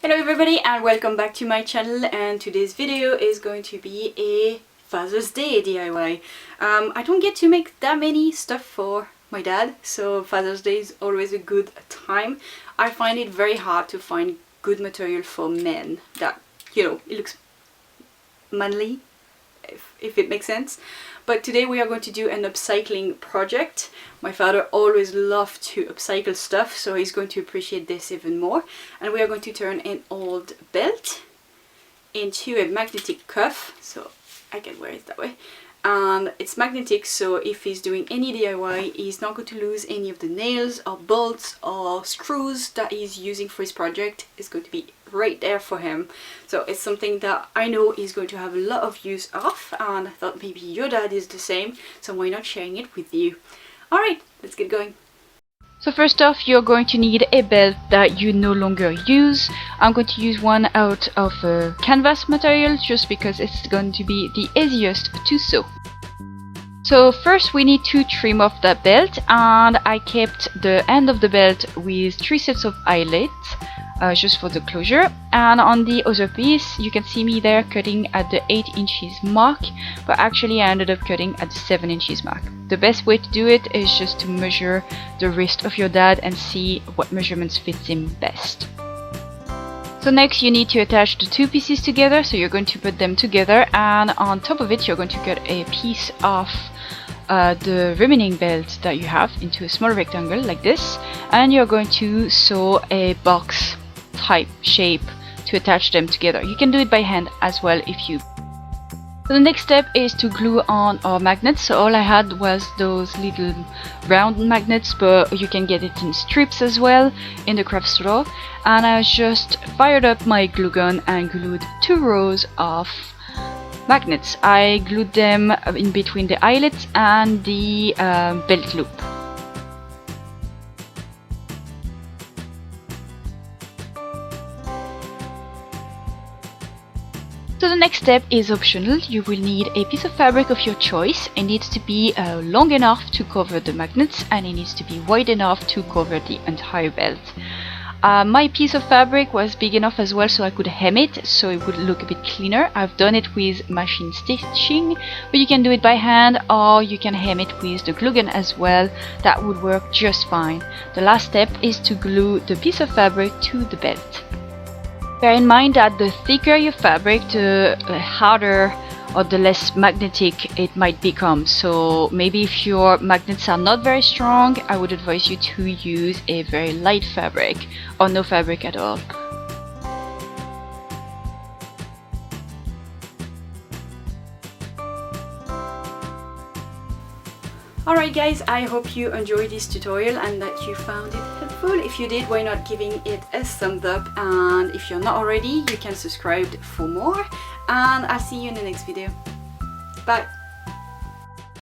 Hello everybody and welcome back to my channel, and today's video is going to be a Father's Day DIY. I don't get to make that many stuff for my dad, so Father's Day is always a good time. I find it very hard to find good material for men that, you know, it looks manly, if it makes sense. But today we are going to do an upcycling project. My father always loved to upcycle stuff, so he's going to appreciate this even more. And we are going to turn an old belt into a magnetic cuff, so I can wear it that way. And it's magnetic, so if he's doing any DIY, he's not going to lose any of the nails or bolts or screws that he's using for his project. It's going to be right there for him. So it's something that I know he's going to have a lot of use of, and I thought maybe your dad is the same, so why not sharing it with you. Alright, let's get going. So first off, you're going to need a belt that you no longer use. I'm going to use one out of canvas material just because it's going to be the easiest to sew. So first we need to trim off that belt, and I kept the end of the belt with 3 sets of eyelets just for the closure. And on the other piece you can see me there cutting at the 8 inches mark, but actually I ended up cutting at the 7 inches mark. The best way to do it is just to measure the wrist of your dad and see what measurements fits him best. So next you need to attach the 2 pieces together, so you're going to put them together, and on top of it you're going to cut a piece of the remaining belt that you have into a small rectangle like this, and you're going to sew a box type shape to attach them together. You can do it by hand as well if you. So the next step is to glue on our magnets. So all I had was those little round magnets, but you can get it in strips as well in the craft store. And I just fired up my glue gun and glued 2 rows of magnets. I glued them in between the eyelets and the belt loop. So the next step is optional. You will need a piece of fabric of your choice. It needs to be long enough to cover the magnets, and it needs to be wide enough to cover the entire belt. My piece of fabric was big enough as well, so I could hem it so it would look a bit cleaner. I've done it with machine stitching, but you can do it by hand or you can hem it with the glue gun as well. That would work just fine. The last step is to glue the piece of fabric to the belt. Bear in mind that the thicker your fabric, the harder or the less magnetic it might become. So maybe if your magnets are not very strong, I would advise you to use a very light fabric or no fabric at all. Alright guys, I hope you enjoyed this tutorial and that you found it helpful. If you did, why not giving it a thumbs up, and if you're not already, you can subscribe for more, and I'll see you in the next video. Bye!